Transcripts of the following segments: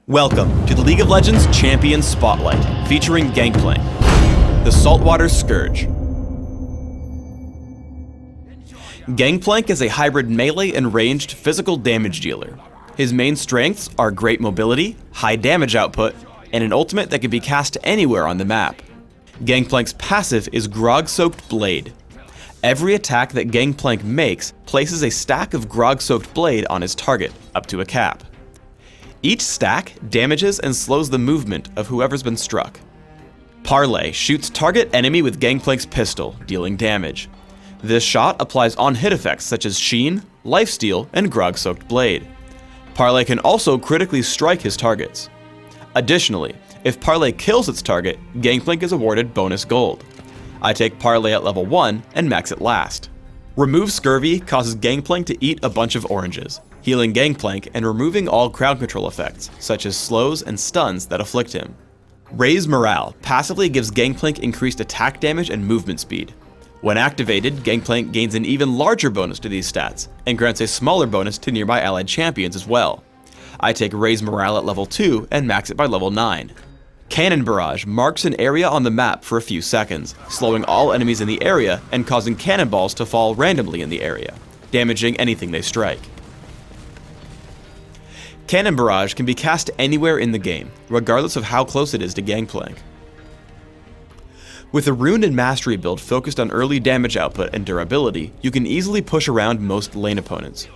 Welcome to the League of Legends Champion Spotlight, featuring Gangplank, the Saltwater Scourge. Gangplank is a hybrid melee and ranged physical damage dealer. His main strengths are great mobility, high damage output, and an ultimate that can be cast anywhere on the map. Gangplank's passive is Grog-Soaked Blade. Every attack that Gangplank makes places a stack of Grog-Soaked Blade on his target, up to a cap. Each stack damages and slows the movement of whoever's been struck. Parlay shoots target enemy with Gangplank's pistol, dealing damage. This shot applies on-hit effects such as Sheen, Lifesteal, and Grog-Soaked Blade. Parlay can also critically strike his targets. Additionally, if Parlay kills its target, Gangplank is awarded bonus gold. I take Parlay at level 1 and max it last. Remove Scurvy causes Gangplank to eat a bunch of oranges, healing Gangplank and removing all crowd control effects, such as slows and stuns that afflict him. Raise Morale passively gives Gangplank increased attack damage and movement speed. When activated, Gangplank gains an even larger bonus to these stats, and grants a smaller bonus to nearby allied champions as well. I take Raise Morale at level 2 and max it by level 9. Cannon Barrage marks an area on the map for a few seconds, slowing all enemies in the area and causing cannonballs to fall randomly in the area, damaging anything they strike. Cannon Barrage can be cast anywhere in the game, regardless of how close it is to Gangplank. With a Rune and Mastery build focused on early damage output and durability, you can easily push around most lane opponents.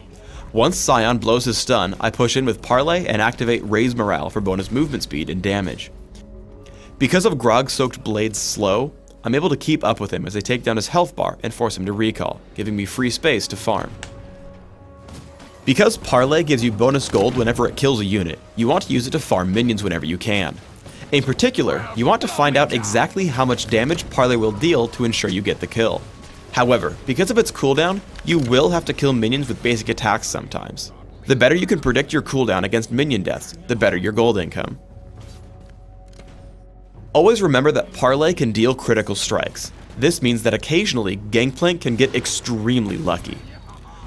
Once Scion blows his stun, I push in with Parlay and activate Raise Morale for bonus movement speed and damage. Because of Grog-Soaked Blade's slow, I'm able to keep up with him as I take down his health bar and force him to recall, giving me free space to farm. Because Parlay gives you bonus gold whenever it kills a unit, you want to use it to farm minions whenever you can. In particular, you want to find out exactly how much damage Parlay will deal to ensure you get the kill. However, because of its cooldown, you will have to kill minions with basic attacks sometimes. The better you can predict your cooldown against minion deaths, the better your gold income. Always remember that Parlay can deal critical strikes. This means that occasionally, Gangplank can get extremely lucky.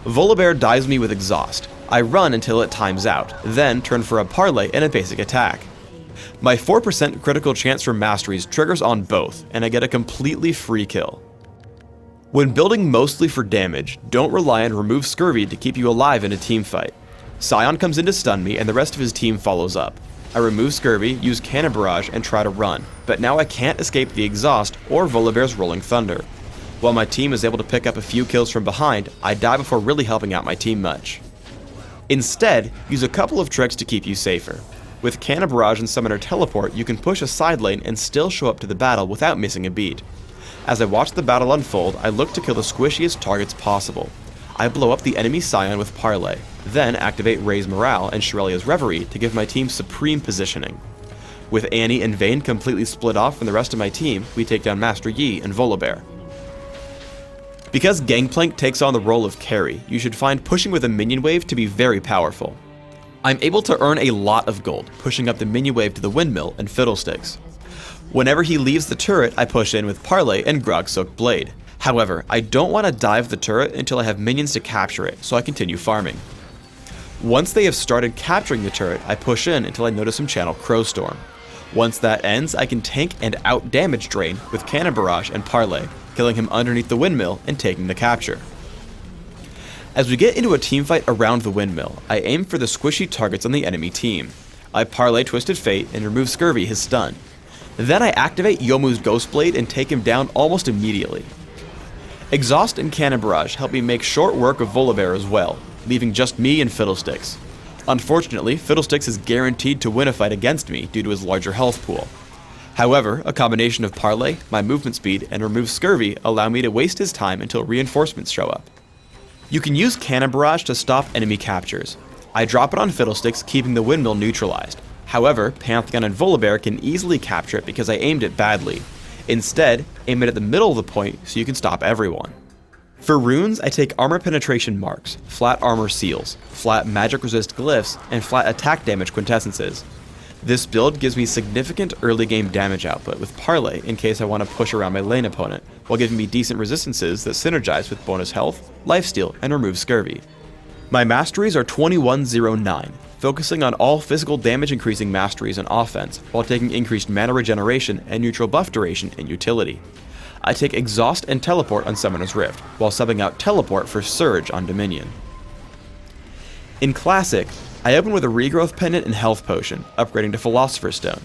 Volibear dives me with Exhaust. I run until it times out, then turn for a Parlay and a basic attack. My 4% critical chance for masteries triggers on both, and I get a completely free kill. When building mostly for damage, don't rely on Remove Scurvy to keep you alive in a team fight. Scion comes in to stun me and the rest of his team follows up. I remove Scurvy, use Cannon Barrage, and try to run, but now I can't escape the Exhaust or Volibear's Rolling Thunder. While my team is able to pick up a few kills from behind, I die before really helping out my team much. Instead, use a couple of tricks to keep you safer. With Cannon Barrage and Summoner Teleport, you can push a side lane and still show up to the battle without missing a beat. As I watch the battle unfold, I look to kill the squishiest targets possible. I blow up the enemy Scion with Parlay, then activate Raise Morale and Shurelia's Reverie to give my team supreme positioning. With Annie and Vayne completely split off from the rest of my team, we take down Master Yi and Volibear. Because Gangplank takes on the role of carry, you should find pushing with a minion wave to be very powerful. I'm able to earn a lot of gold, pushing up the minion wave to the windmill and fiddlesticks. Whenever he leaves the turret, I push in with Parlay and Grog-Soaked Blade. However, I don't want to dive the turret until I have minions to capture it, so I continue farming. Once they have started capturing the turret, I push in until I notice him channel Crowstorm. Once that ends, I can tank and out-damage drain with Cannon Barrage and Parlay, killing him underneath the windmill and taking the capture. As we get into a teamfight around the windmill, I aim for the squishy targets on the enemy team. I Parlay Twisted Fate and remove Scurvy his stun. Then I activate Youmuu's Ghostblade and take him down almost immediately. Exhaust and Cannon Barrage help me make short work of Volibear as well, leaving just me and Fiddlesticks. Unfortunately, Fiddlesticks is guaranteed to win a fight against me due to his larger health pool. However, a combination of Parlay, my movement speed, and remove Scurvy allow me to waste his time until reinforcements show up. You can use Cannon Barrage to stop enemy captures. I drop it on Fiddlesticks, keeping the windmill neutralized. However, Pantheon and Volibear can easily capture it because I aimed it badly. Instead, aim it at the middle of the point so you can stop everyone. For runes, I take Armor Penetration Marks, Flat Armor Seals, Flat Magic Resist Glyphs, and Flat Attack Damage Quintessences. This build gives me significant early game damage output with Parlay in case I want to push around my lane opponent, while giving me decent resistances that synergize with bonus health, lifesteal, and remove Scurvy. My masteries are 2109, focusing on all physical damage increasing masteries in offense, while taking increased mana regeneration and neutral buff duration in utility. I take Exhaust and Teleport on Summoner's Rift, while subbing out Teleport for Surge on Dominion. In Classic, I open with a Regrowth Pendant and Health Potion, upgrading to Philosopher's Stone.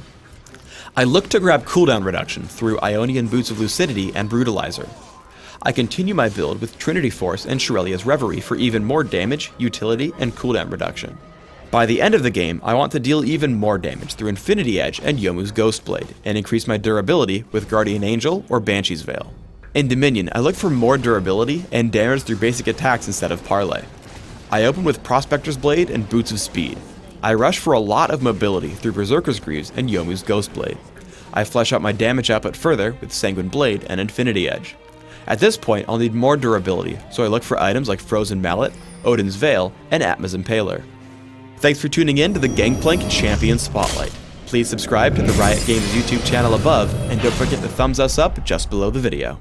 I look to grab cooldown reduction through Ionian Boots of Lucidity and Brutalizer. I continue my build with Trinity Force and Shurelia's Reverie for even more damage, utility, and cooldown reduction. By the end of the game, I want to deal even more damage through Infinity Edge and Yomu's Ghostblade, and increase my durability with Guardian Angel or Banshee's Veil. In Dominion, I look for more durability and damage through basic attacks instead of Parlay. I open with Prospector's Blade and Boots of Speed. I rush for a lot of mobility through Berserker's Greaves and Yomu's Ghostblade. I flesh out my damage output further with Sanguine Blade and Infinity Edge. At this point, I'll need more durability, so I look for items like Frozen Mallet, Odin's Veil, and Atma's Impaler. Thanks for tuning in to the Gangplank Champion Spotlight. Please subscribe to the Riot Games YouTube channel above, and don't forget to thumbs us up just below the video.